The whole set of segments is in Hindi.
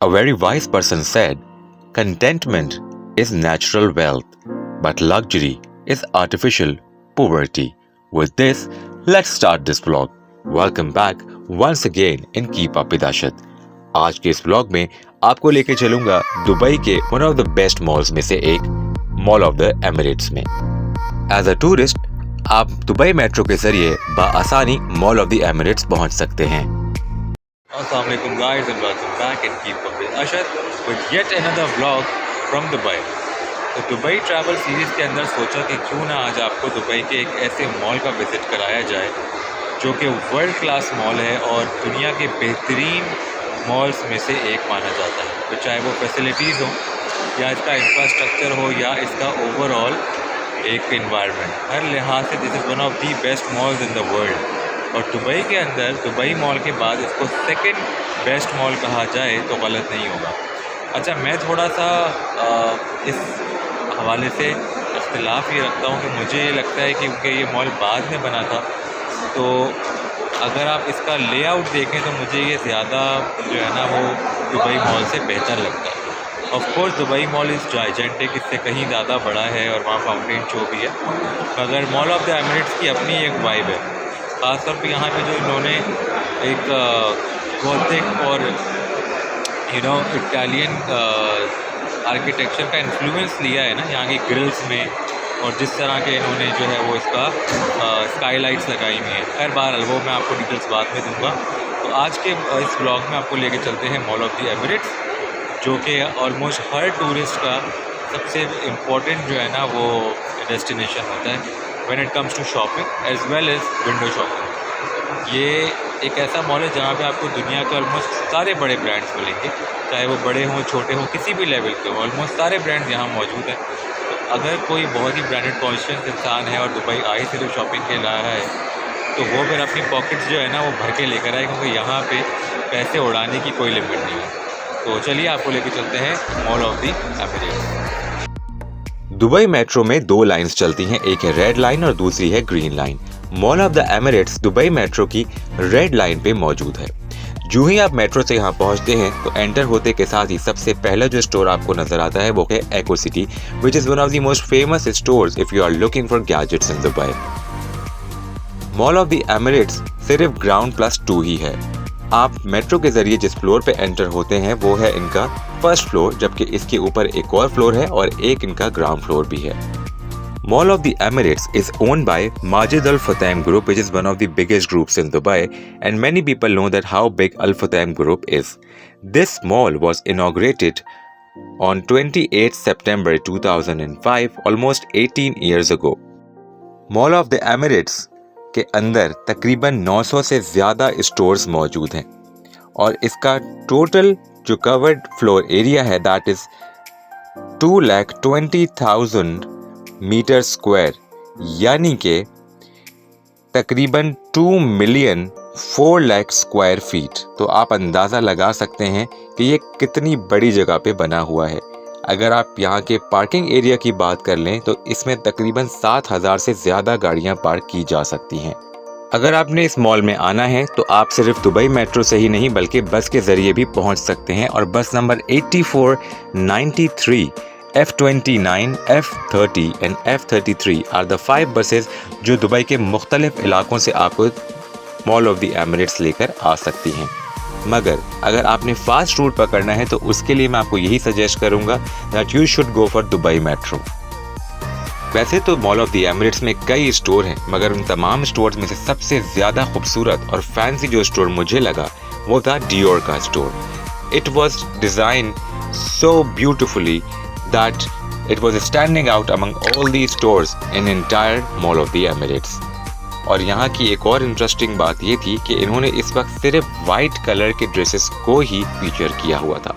A very wise person said, contentment is natural wealth, but luxury is artificial poverty. With this, let's start this vlog. Welcome back once again in Keep Up with Ashad. आज के इस व्लॉग में आपको लेके चलूंगा दुबई के one of the best malls में से एक, मॉल ऑफ द एमिरेट्स में। एज अ टूरिस्ट आप दुबई मेट्रो के जरिए बआसानी मॉल ऑफ द एमिरेट्स पहुंच सकते हैं। अस्सलाम वालेकुम guys and welcome back in keep up with Ashad with yet another vlog from Dubai. तो दुबई ट्रैवल सीरीज़ के अंदर सोचा कि क्यों ना आज आपको दुबई के एक ऐसे मॉल का विज़िट कराया जाए जो कि वर्ल्ड क्लास मॉल है और दुनिया के बेहतरीन मॉल्स में से एक माना जाता है। तो चाहे वो फैसिलिटीज़ हो या इसका इंफ्रास्ट्रक्चर हो या इसका ओवरऑल एक इन्वायरमेंट, हर लिहाज से this is one of the best malls in the world. और दुबई के अंदर दुबई मॉल के बाद इसको सेकंड बेस्ट मॉल कहा जाए तो गलत नहीं होगा। अच्छा, मैं थोड़ा सा इस हवाले से इख्तिलाफ ये रखता हूँ कि मुझे ये लगता है कि क्योंकि ये मॉल बाद में बना था, तो अगर आप इसका लेआउट देखें तो मुझे ये ज़्यादा जो है ना वो दुबई मॉल से बेहतर लगता है। Of course Dubai mall is gigantic, इससे कहीं ज़्यादा बड़ा है और वहाँ फाउंटेन शो भी है, मगर मॉल ऑफ द एमिरेट्स की अपनी एक वाइब है। ख़ासतौर पे यहाँ पे जो इन्होंने एक गॉथिक और इटालियन आर्किटेक्चर का इन्फ्लुएंस लिया है ना यहाँ की ग्रिल्स में, और जिस तरह के इन्होंने जो है वो इसका स्काईलाइट्स लगाई हुई हैं। खैर बहरहाल वो मैं आपको डिटेल्स बाद में दूंगा। तो आज के इस ब्लॉग में आपको लेके चलते हैं मॉल ऑफ द एमिरेट्स, जो कि ऑलमोस्ट हर टूरिस्ट का सबसे इम्पोर्टेंट जो है ना वो डेस्टिनेशन होता है when it comes to shopping as well as window shopping. ये एक ऐसा मॉल है जहाँ पे आपको दुनिया के ऑलमोस्ट सारे बड़े ब्रांड्स मिलेंगे, चाहे वो बड़े हों छोटे हों किसी भी लेवल के हों, ऑलमोस्ट सारे ब्रांड्स यहाँ मौजूद हैं। तो अगर कोई बहुत ही ब्रांडेड कॉन्शियस इंसान है और दुबई आई सिर्फ शॉपिंग के ला रहा है, तो वो फिर अपनी पॉकेट्स जो है ना वो भर के लेकर आए, क्योंकि यहाँ पे पैसे उड़ाने की कोई लिमिट नहीं है। तो चलिए आपको लेके चलते हैं mall of the Emirates. Dubai metro में दो लाइंस चलती हैं, एक है रेड लाइन और दूसरी है green line. Mall of the Emirates Dubai metro की रेड लाइन पे मौजूद है। जो ही आप मेट्रो से यहाँ पहुँचते हैं तो एंटर होते के साथ ही सबसे पहला जो स्टोर आपको नजर आता है वो है Eco City, which is one of the most famous stores if you are looking for gadgets in Dubai. Mall of the Emirates सिर्फ ग्राउंड प्लस 2 ही है। आप मेट्रो के जरिए जिस फ्लोर पे एंटर होते हैं वो है इनका फर्स्ट फ्लोर, जबकि इसके ऊपर एक और फ्लोर है और एक इनका ग्राउंड फ्लोर भी है। Mall of the Emirates is owned by Majid Al Futtaim Group, which is one of the biggest groups in Dubai, and many people know that how big Al Futtaim Group is. This mall was inaugurated on 28 September 2005, almost 18 years ago. Mall of the Emirates के अंदर तकरीबन 900 से ज़्यादा स्टोर्स मौजूद हैं और इसका टोटल जो कवर्ड फ्लोर एरिया है दैट इज़ 2,20,000 मीटर स्क्वायर, यानी कि तकरीबन 2,04,00,000 स्क्वायर फीट। तो आप अंदाज़ा लगा सकते हैं कि ये कितनी बड़ी जगह पे बना हुआ है। अगर आप यहाँ के पार्किंग एरिया की बात कर लें तो इसमें तकरीबन 7,000 से ज़्यादा गाड़ियाँ पार्क की जा सकती हैं। अगर आपने इस मॉल में आना है तो आप सिर्फ दुबई मेट्रो से ही नहीं बल्कि बस के ज़रिए भी पहुँच सकते हैं, और बस number 8493, F29, F30 and F33 are the 5 buses जो दुबई के मुख्तलिफ इलाकों से आपको मॉल ऑफ द एमिरेट्स लेकर आ सकती हैं। मगर अगर आपने फास्ट रूट पकड़ना है तो उसके लिए मैं आपको यही सजेस्ट करूंगा that you should go for Dubai metro. वैसे तो मॉल ऑफ द एमिरेट्स में कई स्टोर हैं, मगर उन तमाम स्टोर्स में से सबसे ज़्यादा खूबसूरत और फैंसी जो स्टोर मुझे लगा वो था डियोर का store. It was design so beautifully that it was standing out among all these stores in entire Mall of the Emirates। और यहाँ की एक और इंटरेस्टिंग बात ये थी कि इन्होंने इस वक्त सिर्फ वाइट कलर के ड्रेसेस को ही फीचर किया हुआ था।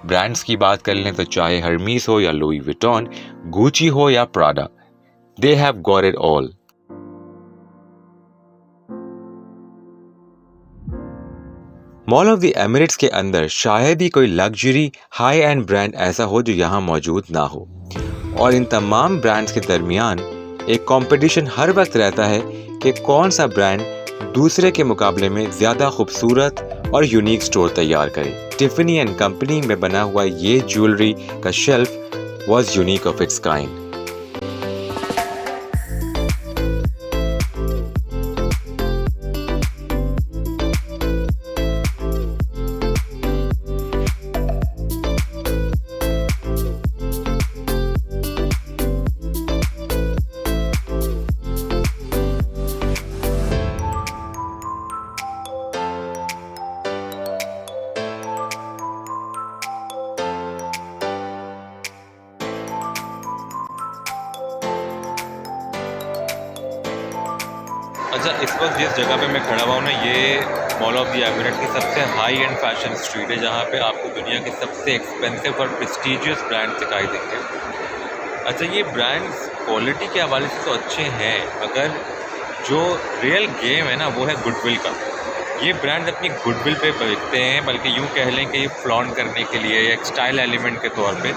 ब्रांड्स की बात कर लें तो चाहे हर्मीस हो या लुई विटॉन, गुची हो या Prada, they have got it all. Mall of the Emirates के अंदर शायद ही कोई लग्जरी हाई एंड ब्रांड ऐसा हो जो यहाँ मौजूद ना हो, और इन तमाम ब्रांड्स के दरमियान एक कंपटीशन हर वक्त रहता है कि कौन सा ब्रांड दूसरे के मुकाबले में ज़्यादा खूबसूरत और यूनिक स्टोर तैयार करें। टिफनी एंड कंपनी में बना हुआ ये ज्वेलरी का shelf was unique of its kind. अच्छा, इस वक्त जिस जगह पे मैं खड़ा हुआ हूँ ना, ये मॉल ऑफ द एमिरेट्स की सबसे हाई एंड फैशन स्ट्रीट है, जहाँ पे आपको दुनिया के सबसे एक्सपेंसिव और प्रेस्टिजियस ब्रांड दिखाई देंगे। अच्छा, ये ब्रांड्स क्वालिटी के हवाले से तो अच्छे हैं, मगर जो रियल गेम है ना वो है गुडविल का। ये ब्रांड्स अपनी गुडविल पे बेचते हैं, बल्कि यूँ कह लें कि ये फ्लॉन्ट करने के लिए या एक स्टाइल एलिमेंट के तौर पे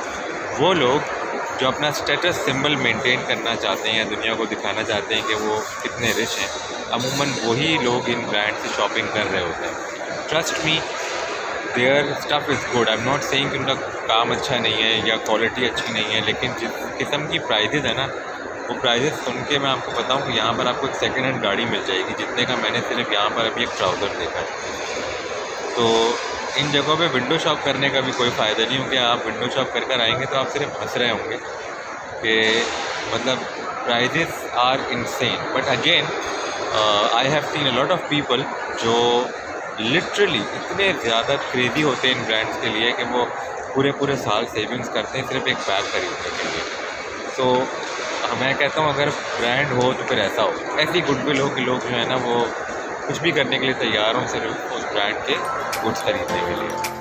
वो लोग जो अपना स्टेटस सिंबल मेंटेन करना चाहते हैं या दुनिया को दिखाना चाहते हैं कि वो कितने रिच हैं, अमूमन वही लोग इन ब्रांड से शॉपिंग कर रहे होते हैं। Trust me, their stuff is good. I am not saying कि उनका काम अच्छा नहीं है या क्वालिटी अच्छी नहीं है, लेकिन जिस किस्म की प्राइजेज़ है ना, वो प्राइजेज़ सुन के मैं आपको बताऊं कि यहाँ पर आपको एक सेकेंड हैंड गाड़ी मिल जाएगी जितने का मैंने सिर्फ यहाँ पर अभी एक ट्राउज़र देखा है। तो इन जगहों पे विंडो शॉप करने का भी कोई फ़ायदा नहीं, क्योंकि आप विंडो शॉप कर कर आएंगे तो आप सिर्फ हंस रहे होंगे कि मतलब prices are insane. But again I have seen a lot of people जो लिटरली इतने ज़्यादा क्रेज़ी होते हैं इन ब्रांड्स के लिए कि वो पूरे साल सेविंग्स करते हैं सिर्फ एक बैग खरीदने के लिए। सो मैं कहता हूँ अगर ब्रांड हो तो फिर ऐसा हो, ऐसी गुडविल हो कि लोग जो है ना वो कुछ भी करने के लिए तैयार हों सिर्फ उस ब्रांड के गुड्स खरीदने के लिए।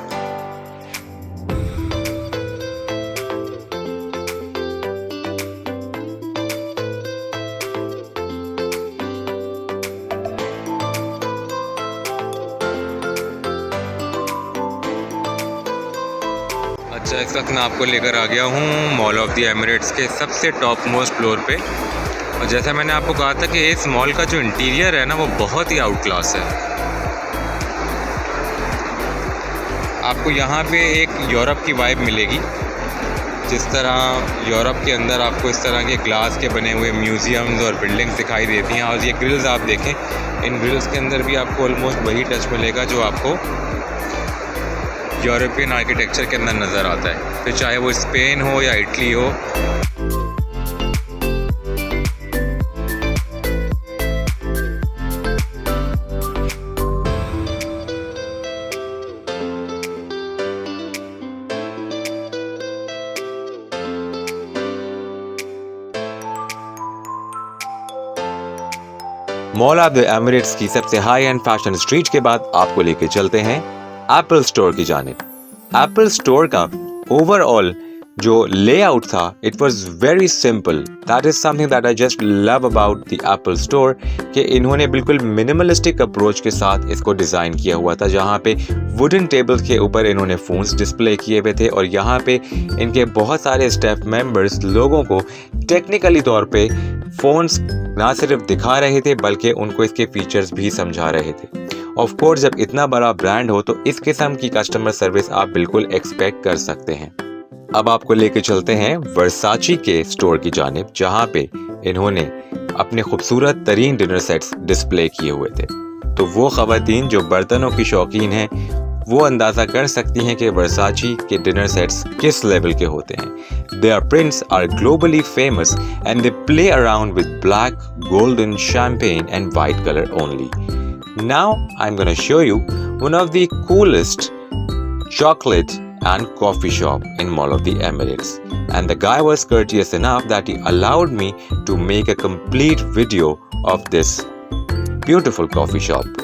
अच्छा, इस वक्त मैं आपको लेकर आ गया हूँ मॉल ऑफ द एमिरेट्स के सबसे टॉप मोस्ट फ्लोर पे। और जैसा मैंने आपको कहा था कि इस मॉल का जो इंटीरियर है ना वो बहुत ही आउट क्लास है। आपको यहाँ पे एक यूरोप की वाइब मिलेगी, जिस तरह यूरोप के अंदर आपको इस तरह के ग्लास के बने हुए म्यूज़ियम्स और बिल्डिंग्स दिखाई देती हैं। और ये ग्रिल्स आप देखें, इन ग्रिल्स के अंदर भी आपको ऑलमोस्ट वही टच मिलेगा जो आपको यूरोपियन आर्किटेक्चर के अंदर नज़र आता है, फिर चाहे वो स्पेन हो या इटली हो। मॉल ऑफ द एमिरेट्स की सबसे हाई एंड फैशन स्ट्रीट के बाद आपको लेके चलते हैं एप्पल स्टोर की जानिब। एप्पल स्टोर का ओवरऑल जो लेआउट था, it was very simple. That is something that I just love about the Apple store कि इन्होंने बिल्कुल मिनिमलिस्टिक अप्रोच के साथ इसको डिज़ाइन किया हुआ था, जहाँ पे वुडन टेबल के ऊपर इन्होंने फ़ोन्स डिस्प्ले किए हुए थे और यहाँ पे इनके बहुत सारे स्टाफ मेंबर्स लोगों को टेक्निकली तौर पे फ़ोन्स ना सिर्फ दिखा रहे थे बल्कि उनको इसके फीचर्स भी समझा रहे थे। ऑफ कोर्स, जब इतना बड़ा ब्रांड हो तो इस किस्म की कस्टमर सर्विस आप बिल्कुल एक्सपेक्ट कर सकते हैं। अब आपको लेके चलते हैं वर्साची के स्टोर की जानिब, जहाँ पे इन्होंने अपने खूबसूरत तरीन डिनर सेट्स डिस्प्ले किए हुए थे। तो वो ख़वातीन जो बर्तनों की शौकीन हैं वो अंदाज़ा कर सकती हैं कि वर्साची के डिनर सेट्स किस लेवल के होते हैं। Their prints are globally famous and they play around with black, golden, champagne and white color only. Now I'm gonna show you one of the coolest chocolate and coffee shop in Mall of the Emirates. And the guy was courteous enough that he allowed me to make a complete video of this beautiful coffee shop.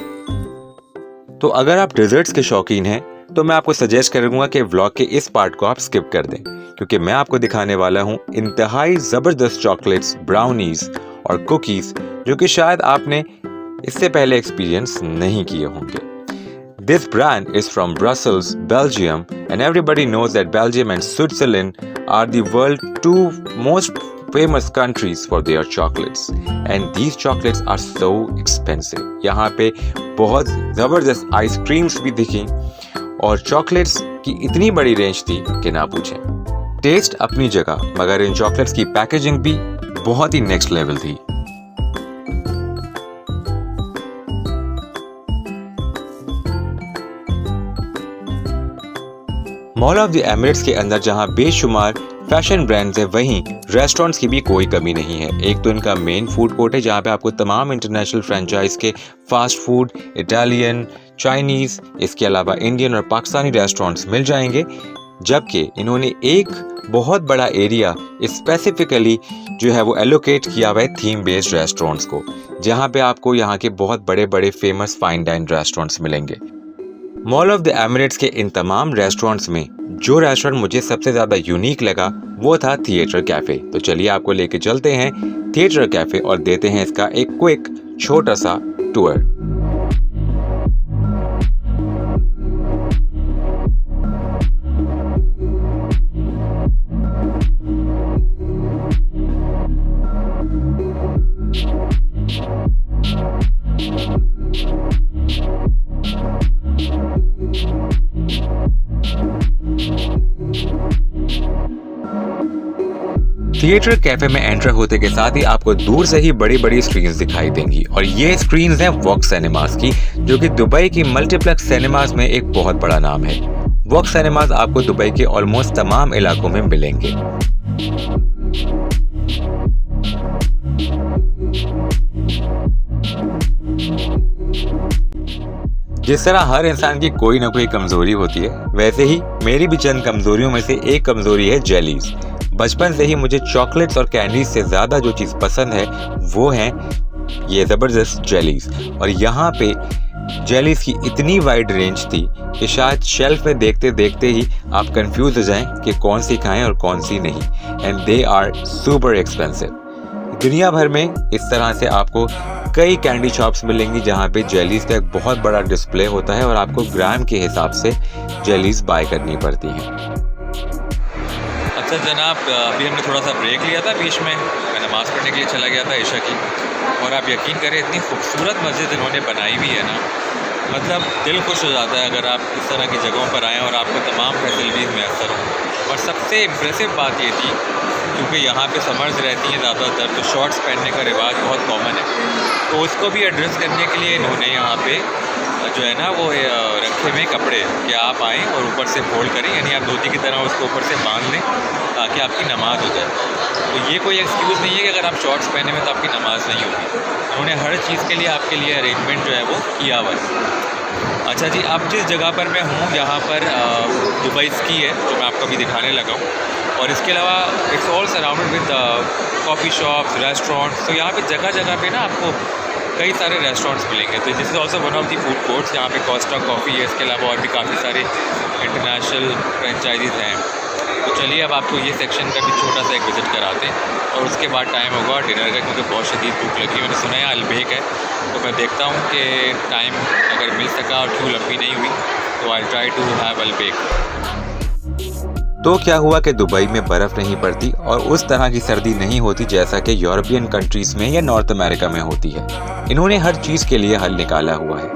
तो अगर आप डेजर्ट्स के शौकीन हैं तो मैं आपको सजेस्ट करूंगा कि व्लॉग के इस पार्ट को आप स्किप कर दें, क्योंकि मैं आपको दिखाने वाला हूं इंतहाई ज़बरदस्त चॉकलेट्स, ब्राउनीज और कुकीज़ जो कि शायद आपने इससे पहले एक्सपीरियंस नहीं किए होंगे। This brand is from Brussels, Belgium, and everybody knows that Belgium and Switzerland are the world's two most famous countries for their chocolates and these chocolates are so expensive. यहाँ पे बहुत ज़बरदस्त आइसक्रीम्स भी दिखी और चॉकलेट्स की इतनी बड़ी रेंज थी कि ना पूछें। टेस्ट अपनी जगह मगर इन चॉकलेट्स की पैकेजिंग भी बहुत ही नेक्स्ट लेवल थी। मॉल ऑफ द एमिरेट्स के अंदर जहां बेशुमार फैशन ब्रांड्स हैं वहीं रेस्टोरेंट्स की भी कोई कमी नहीं है। एक तो इनका मेन फूड कोर्ट है जहां पे आपको तमाम इंटरनेशनल फ्रेंचाइज के फास्ट फूड, इटालियन, चाइनीज़, इसके अलावा इंडियन और पाकिस्तानी रेस्टोरेंट्स मिल जाएंगे। जबकि इन्होंने एक बहुत बड़ा एरिया स्पेसिफिकली जो है वो एलोकेट किया हुआ है थीम बेस्ड रेस्टोरेंट्स को, जहां पे आपको यहाँ के बहुत बड़े बड़े फेमस फाइन डाइन रेस्टोरेंट्स मिलेंगे। मॉल ऑफ द एमिरेट्स के इन तमाम रेस्टोरेंट्स में जो रेस्टोरेंट मुझे सबसे ज़्यादा यूनिक लगा वो था थिएटर कैफ़े। तो चलिए आपको लेके चलते हैं थिएटर कैफ़े और देते हैं इसका एक क्विक छोटा सा टूर। थिएटर कैफे में एंटर होते के साथ ही आपको दूर से ही बड़ी बड़ी स्क्रीन्स दिखाई देंगी और ये स्क्रीन्स हैं वॉक्स सिनेमास की, जो कि दुबई की मल्टीप्लेक्स सिनेमास में एक बहुत बड़ा नाम है। वॉक्स सिनेमास आपको दुबई के ऑलमोस्ट तमाम इलाकों में मिलेंगे। जिस तरह हर इंसान की कोई ना कोई कमजोरी होती है, वैसे ही मेरी भी चंद कमजोरियों में से एक कमजोरी है जेलीज। बचपन से ही मुझे चॉकलेट्स और कैंडीज से ज़्यादा जो चीज़ पसंद है वो है ये ज़बरदस्त जेलीज। और यहाँ पे जेलीज की इतनी वाइड रेंज थी कि शायद शेल्फ में देखते देखते ही आप कंफ्यूज हो जाएं कि कौन सी खाएं और कौन सी नहीं। And they are super expensive. दुनिया भर में इस तरह से आपको कई कैंडी शॉप्स मिलेंगी जहाँ पे जेलीज का एक बहुत बड़ा डिस्प्ले होता है और आपको ग्राम के हिसाब से जेलीज बाय करनी पड़ती हैं। अच्छा जनाब, अभी हमने थोड़ा सा ब्रेक लिया था बीच में, मैं नमाज़ पढ़ने के लिए चला गया था ईशा की। और आप यकीन करें इतनी खूबसूरत मस्जिद इन्होंने बनाई हुई है ना, मतलब दिल खुश हो जाता है अगर आप इस तरह की जगहों पर आएँ और आपको तमाम फैसिलिटीज़ मैसर हों। और सबसे इम्प्रेसिव बात ये थी क्योंकि यहाँ पे समर्स रहती हैं ज़्यादातर, तो शॉर्ट्स पहनने का रिवाज बहुत कॉमन है, तो उसको भी एड्रेस करने के लिए इन्होंने यहाँ पे जो है ना वो रखे हुए कपड़े कि आप आएँ और ऊपर से फोल्ड करें, यानी आप धोती की तरह उसको ऊपर से बांध लें ताकि आपकी नमाज़ हो जाए। तो ये कोई एक्सक्यूज़ नहीं है कि अगर आप शॉर्ट्स पहने में तो आपकी नमाज़ नहीं होगी। उन्होंने हर चीज़ के लिए आपके लिए अरेंजमेंट जो है वो किया हुआ है। अच्छा जी, अब जिस जगह पर मैं हूँ यहाँ पर दुबई स्की है जो मैं आपको अभी दिखाने लगा हूँ, और इसके अलावा it's all surrounded with coffee shops, restaurants. तो यहाँ पे जगह जगह पे ना आपको कई सारे रेस्टोरेंट्स मिलेंगे। तो this is also one of the food courts जहाँ पे कोस्टा कॉफ़ी है, इसके अलावा और भी काफ़ी सारे इंटरनेशनल फ्रेंचाइजीज़ हैं। तो चलिए अब आपको ये सेक्शन का भी छोटा सा एक विज़िट कराते हैं और उसके बाद टाइम होगा डिनर का, क्योंकि बहुत शदीद भूख लगी। मैंने सुना है अलबेक है, तो मैं देखता हूँ कि टाइम अगर मिल सका और क्यों लंबी नहीं हुई तो I try to have Albaik. तो क्या हुआ कि दुबई में बर्फ़ नहीं पड़ती और उस तरह की सर्दी नहीं होती जैसा कि यूरोपियन कंट्रीज़ में या नॉर्थ अमेरिका में होती है। इन्होंने हर चीज़ के लिए हल निकाला हुआ है।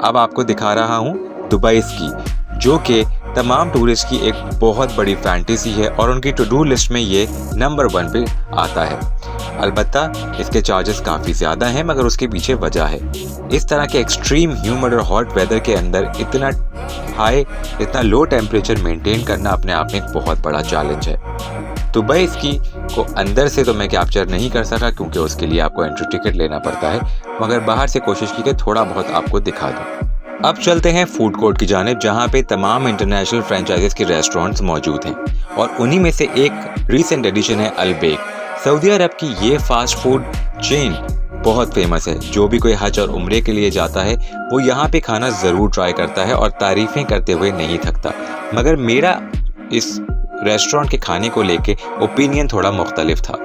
अब आपको दिखा रहा हूँ दुबई स्की, जो कि तमाम टूरिस्ट की एक बहुत बड़ी फैंटेसी है और उनकी टू डू लिस्ट में ये नंबर 1 पे आता है। अलबत्ता इसके चार्जेस काफ़ी ज़्यादा हैं, मगर उसके पीछे वजह है। इस तरह के एक्सट्रीम ह्यूमिड और हॉट वेदर के अंदर इतना हाई, इतना लो टेम्परेचर मेंटेन करना अपने आप में एक बहुत बड़ा चैलेंज है। दुबई स्की को अंदर से तो मैं कैप्चर नहीं कर सका क्योंकि उसके लिए आपको एंट्री टिकट लेना पड़ता है, मगर बाहर से कोशिश की कि थोड़ा बहुत आपको दिखा दूँ। अब चलते हैं फूड कोर्ट की जानिब, जहाँ पे तमाम इंटरनेशनल फ्रेंचाइजीज के रेस्टोरेंट्स मौजूद हैं और उन्हीं में से एक रीसेंट एडिशन है अलबेक। सऊदी अरब की ये फास्ट फूड चेन बहुत फेमस है। जो भी कोई हज और उम्रे के लिए जाता है वो यहाँ पे खाना ज़रूर ट्राई करता है और तारीफ़ें करते हुए नहीं थकता। मगर मेरा इस रेस्टोरेंट के खाने को लेके ओपिनियन थोड़ा मुख्तलिफ था।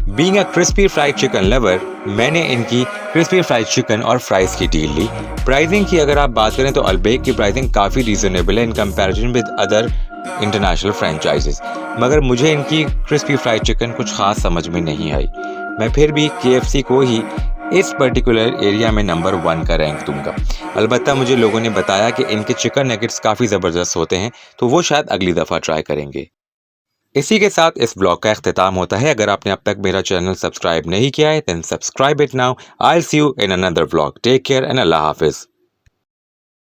Being a crispy fried chicken lover, मैंने इनकी क्रिस्पी फ्राइड चिकन और फ्राइज़ की डील ली। प्राइसिंग की अगर आप बात करें तो अलबेक की प्राइसिंग काफ़ी रीज़नेबल है in comparison with other international franchises. मगर मुझे इनकी क्रिस्पी फ्राइड चिकन कुछ ख़ास समझ में नहीं आई। मैं फिर भी KFC को ही इस पर्टिकुलर एरिया में नंबर 1 का रैंक दूंगा। अलबत्ता मुझे लोगों ने बताया कि इनके चिकन नगेट्स काफ़ी ज़बरदस्त होते हैं, तो वो शायद अगली दफ़ा ट्राई करेंगे। इसी के साथ इस ब्लॉग का इख्तिताम होता है। अगर आपने अब तक मेरा चैनल सब्सक्राइब नहीं किया है, then subscribe it now. I will see you in another vlog. Take care and अल्लाह हाफिज़।